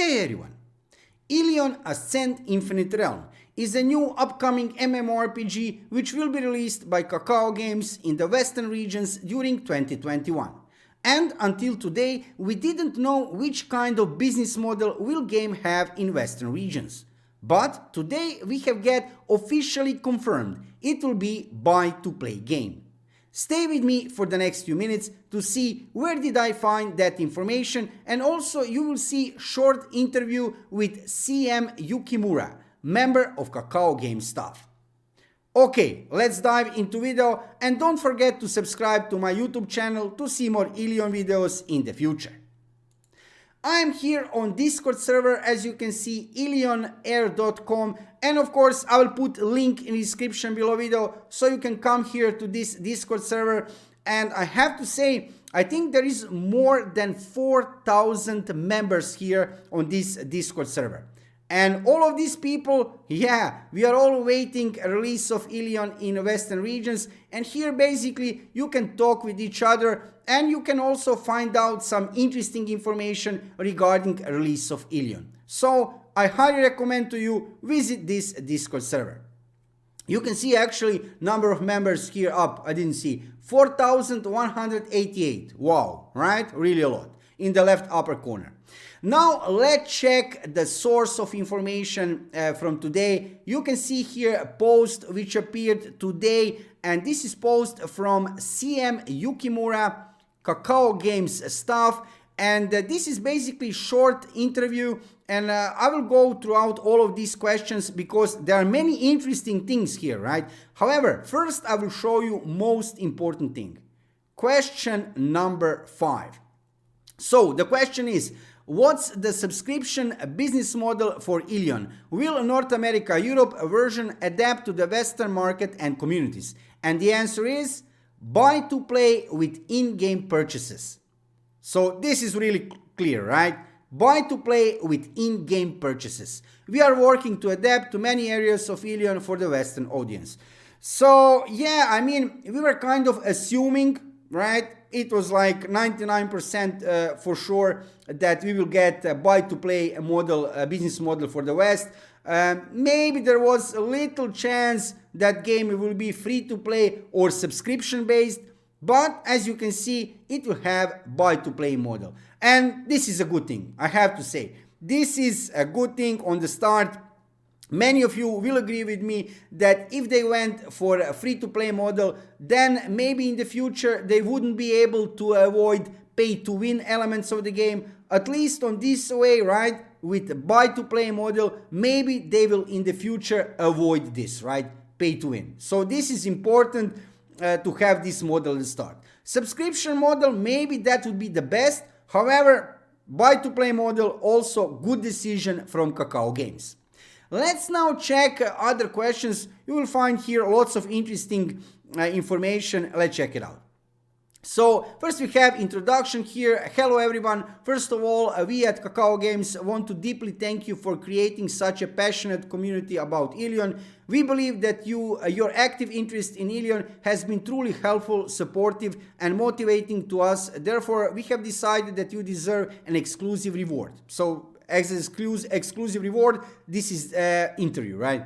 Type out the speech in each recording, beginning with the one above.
Hey everyone! Elion Ascent Infinite Realm is a new upcoming MMORPG which will be released by Kakao Games in the western regions during 2021. And until today, we didn't know which kind of business model will game have in western regions. But today we have get officially confirmed it will be buy-to-play game. Stay with me for the next few minutes to see where did I find that information, and also you will see short interview with CM Yukimura, member of Kakao Games staff. Okay, let's dive into video, and don't forget to subscribe to my YouTube channel to see more Elion videos in the future. I am here on Discord server, as you can see, elyonair.com, and of course I will put a link in the description below video so you can come here to this Discord server. And I have to say, I think there is more than 4,000 members here on this Discord server. And all of these people, yeah, we are all waiting a release of Elion in western regions, and here basically you can talk with each other and you can also find out some interesting information regarding a release of Elion. So I highly recommend to you visit this Discord server. You can see actually number of members here up, I didn't see, 4,188. Wow, right? Really a lot. In the left upper corner. Now let's check the source of information from today. You can see here a post which appeared today, and this is post from CM Yukimura, Kakao Games staff, and this is basically short interview, and I will go throughout all of these questions because there are many interesting things here, right? However, first I will show you most important thing. Question number 5. So the question is, what's the subscription business model for Elion? Will North America, Europe version adapt to the Western market and communities? And the answer is buy to play with in-game purchases. So this is really clear, right? Buy to play with in-game purchases. We are working to adapt to many areas of Elion for the Western audience. So yeah, I mean, we were kind of assuming, right? It was like 99% for sure that we will get a buy-to-play model, a business model for the West. Maybe there was a little chance that game will be free-to-play or subscription-based, but as you can see, it will have buy-to-play model. And this is a good thing, I have to say. This is a good thing on the start. Many of you will agree with me that if they went for a free-to-play model, then maybe in the future they wouldn't be able to avoid pay-to-win elements of the game. At least on this way, right, with buy-to-play model, maybe they will in the future avoid this, right, pay-to-win. So this is important to have this model at the start. Subscription model, maybe that would be the best. However, buy-to-play model, also good decision from Kakao Games. Let's now check other questions. You will find here lots of interesting information. Let's check it out. So first we have introduction here. Hello everyone. First of all, we at Kakao Games want to deeply thank you for creating such a passionate community about Elion. We believe that your active interest in Elion has been truly helpful, supportive, and motivating to us. Therefore, we have decided that you deserve an exclusive reward. So as exclusive reward, this is interview, right?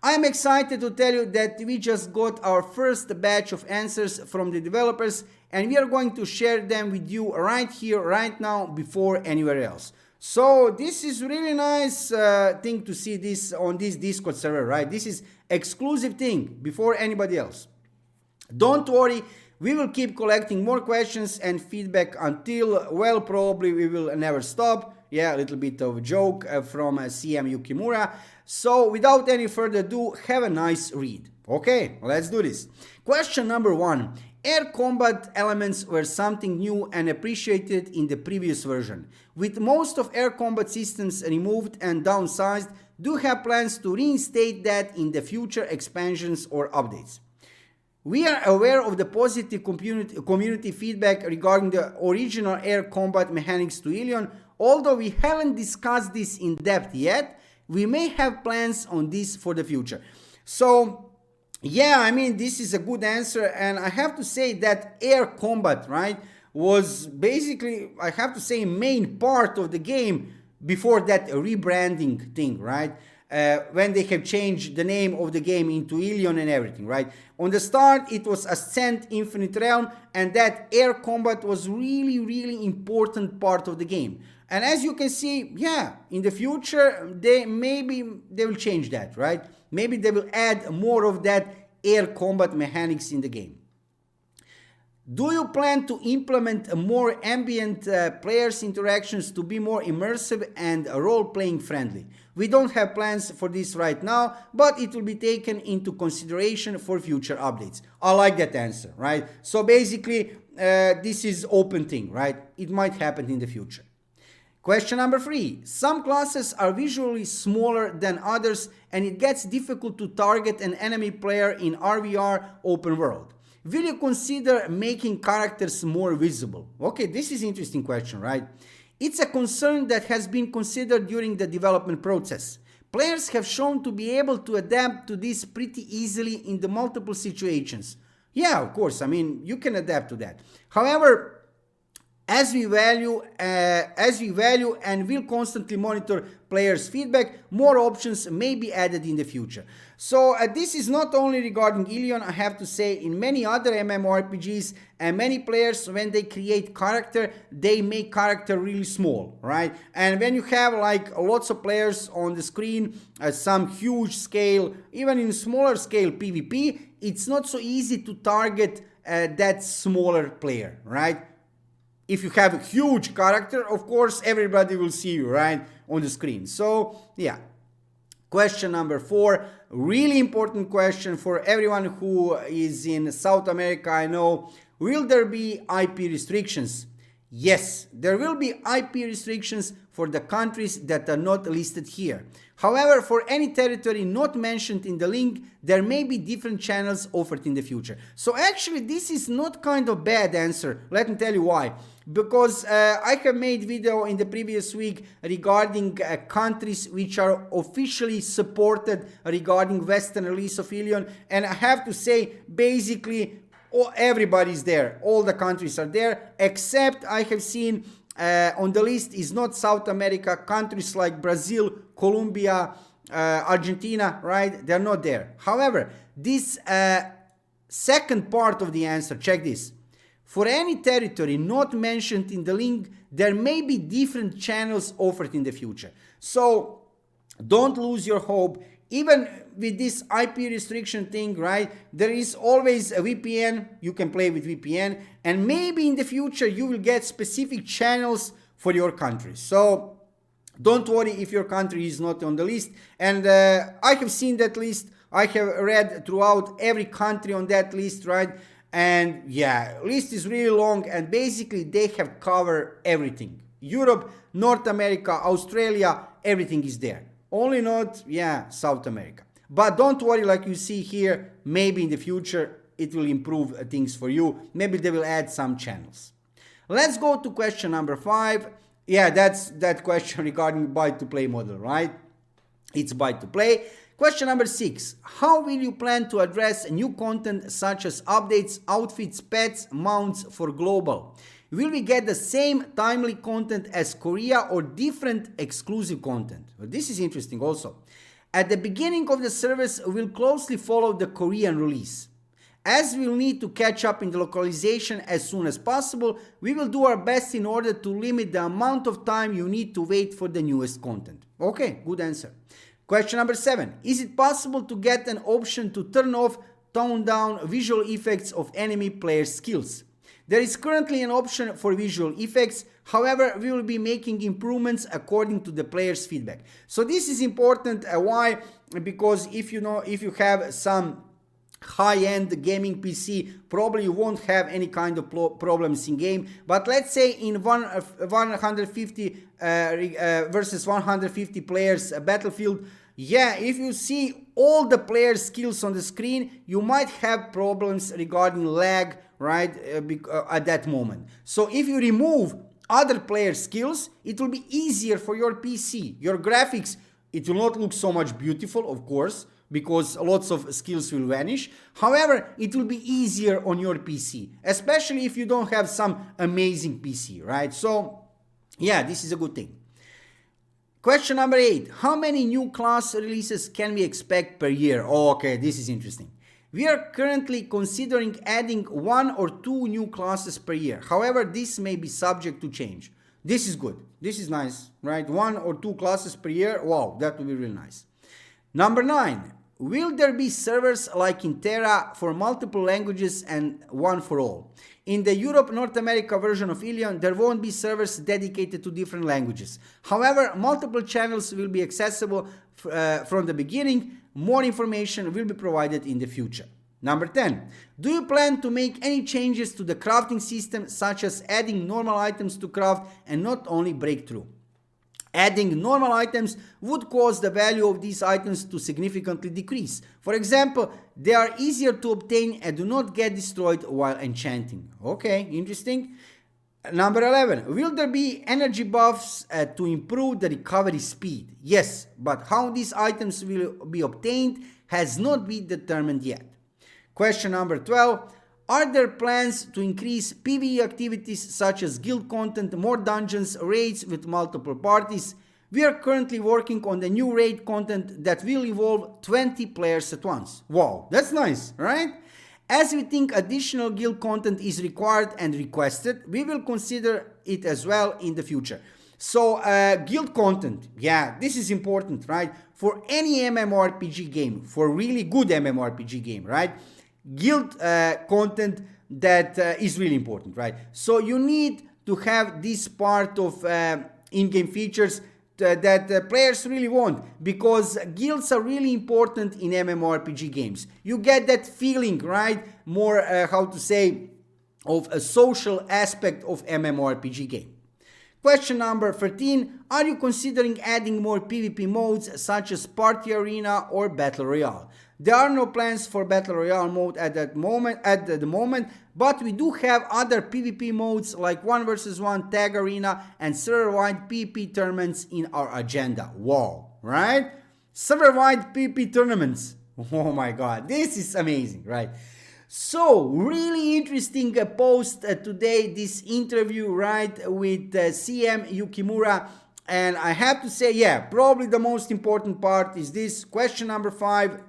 I'm excited to tell you that we just got our first batch of answers from the developers, and we are going to share them with you right here, right now, before anywhere else. So this is really nice thing to see this on this Discord server, right? This is exclusive thing before anybody else. Don't worry, we will keep collecting more questions and feedback until, well, probably we will never stop. Yeah, a little bit of a joke from CM Yukimura. So without any further ado, have a nice read. Okay, let's do this. Question number 1. Air combat elements were something new and appreciated in the previous version. With most of air combat systems removed and downsized, do you have plans to reinstate that in the future expansions or updates? We are aware of the positive community feedback regarding the original air combat mechanics to Elion. Although we haven't discussed this in depth yet, we may have plans on this for the future. So yeah, I mean, this is a good answer, and I have to say that air combat, right, was basically, I have to say, main part of the game before that rebranding thing, right? When they have changed the name of the game into Elion and everything, right? On the start, it was Ascent Infinite Realm, and that air combat was really important part of the game. And as you can see, yeah, in the future, they will change that, right? Maybe they will add more of that air combat mechanics in the game. Do you plan to implement more ambient players interactions to be more immersive and role-playing friendly? We don't have plans for this right now, but it will be taken into consideration for future updates. I like that answer, right? So basically, this is open thing, right? It might happen in the future. Question number 3. Some classes are visually smaller than others, and it gets difficult to target an enemy player in RvR open world. Will you consider making characters more visible? Okay, this is an interesting question, right? It's a concern that has been considered during the development process. Players have shown to be able to adapt to this pretty easily in the multiple situations. Yeah, of course, I mean, you can adapt to that. However, as we value and will constantly monitor players' feedback, more options may be added in the future. So this is not only regarding Elion, I have to say, in many other MMORPGs, and many players, when they create character, they make character really small, right? And when you have like lots of players on the screen, some huge scale, even in smaller scale PvP, it's not so easy to target that smaller player, right? If you have a huge character, of course, everybody will see you, right, on the screen. So, yeah. Question number 4, really important question for everyone who is in South America, I know. Will there be IP restrictions? Yes, there will be IP restrictions for the countries that are not listed here. However, for any territory not mentioned in the link, there may be different channels offered in the future. So actually, this is not kind of bad answer. Let me tell you why. Because I have made video in the previous week regarding countries which are officially supported regarding Western release of Elion, and I have to say, basically, everybody's there. All the countries are there, except I have seen on the list is not South America, countries like Brazil, Colombia, Argentina, right? They're not there. However, this second part of the answer, check this. For any territory not mentioned in the link, there may be different channels offered in the future. So don't lose your hope. Even with this IP restriction thing, right, there is always a VPN. You can play with VPN, and maybe in the future you will get specific channels for your country. So don't worry if your country is not on the list. And I have seen that list. I have read throughout every country on that list, right? And yeah, list is really long, and basically they have covered everything. Europe, North America, Australia, everything is there. Only not, yeah, South America. But don't worry, like you see here, maybe in the future it will improve things for you. Maybe they will add some channels. Let's go to question number 5. Yeah, that's that question regarding buy to play model, right? It's buy to play. Question number 6. How will you plan to address new content such as updates, outfits, pets, mounts for global? Will we get the same timely content as Korea or different exclusive content? Well, this is interesting also. At the beginning of the service, we'll closely follow the Korean release. As we'll need to catch up in the localization as soon as possible, we will do our best in order to limit the amount of time you need to wait for the newest content. Okay, good answer. Question number 7. Is it possible to get an option to turn off, tone down visual effects of enemy players' skills? There is currently an option for visual effects. However, we will be making improvements according to the players' feedback. So this is important. Why? Because if you have some high-end gaming PC, probably you won't have any kind of problems in game. But let's say in 150 versus 150 players battlefield, yeah, if you see all the players' skills on the screen, you might have problems regarding lag, right, at that moment. So if you remove other players' skills, it will be easier for your PC. Your graphics, it will not look so much beautiful, of course, because lots of skills will vanish. However, it will be easier on your PC, especially if you don't have some amazing PC, right? So, yeah, this is a good thing. Question number 8. How many new class releases can we expect per year? Oh, okay, this is interesting. We are currently considering adding 1 or 2 new classes per year. However, this may be subject to change. This is good. This is nice, right? 1 or 2 classes per year. Wow, that would be really nice. Number 9. Will there be servers like in Terra for multiple languages and one for all? In the Europe North America version of Elion, there won't be servers dedicated to different languages. However, multiple channels will be accessible from the beginning. More information will be provided in the future. Number 10. Do you plan to make any changes to the crafting system, such as adding normal items to craft and not only breakthrough? Adding normal items would cause the value of these items to significantly decrease. For example, they are easier to obtain and do not get destroyed while enchanting. Okay, interesting. Number 11. Will there be energy buffs to improve the recovery speed? Yes, but how these items will be obtained has not been determined yet. Question number 12. Are there plans to increase PvE activities such as guild content, more dungeons, raids with multiple parties? We are currently working on the new raid content that will involve 20 players at once. Wow, that's nice, right? As we think additional guild content is required and requested, we will consider it as well in the future. So, guild content, yeah, this is important, right? For any MMORPG game, for really good MMORPG game, right? Guild content that is really important, right? So you need to have this part of in-game features that players really want, because guilds are really important in MMORPG games. You get that feeling, right? More, how to say, of a social aspect of MMORPG game. Question number 13. Are you considering adding more PvP modes such as Party Arena or Battle Royale? There are no plans for Battle Royale mode at the moment, but we do have other PvP modes like 1 vs 1, Tag Arena, and server-wide PvP tournaments in our agenda. Wow, right? Server-wide PvP tournaments. Oh my god, this is amazing, right? So, really interesting post today, this interview, right, with CM Yukimura. And I have to say, yeah, probably the most important part is this question number 5.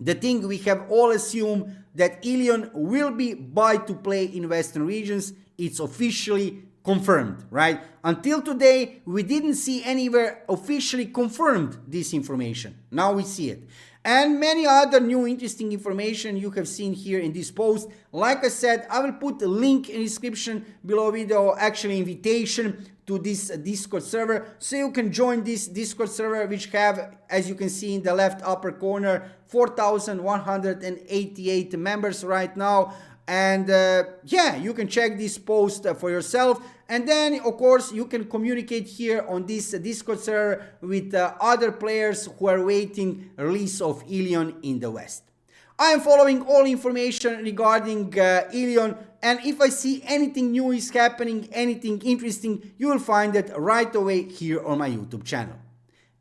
The thing we have all assumed that Elion will be buy to play in Western regions. It's officially confirmed, right? Until today, we didn't see anywhere officially confirmed this information. Now we see it. And many other new interesting information you have seen here in this post. Like I said, I will put a link in the description below video, actually invitation to this Discord server, so you can join this Discord server, which have, as you can see in the left upper corner, 4,188 members right now. And yeah, you can check this post for yourself. And then, of course, you can communicate here on this Discord server with other players who are waiting release of Elion in the West. I am following all information regarding Elion, and if I see anything new is happening, anything interesting, you will find it right away here on my YouTube channel.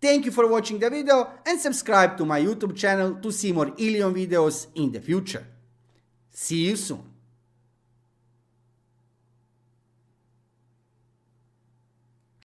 Thank you for watching the video, and subscribe to my YouTube channel to see more Elion videos in the future. See you soon.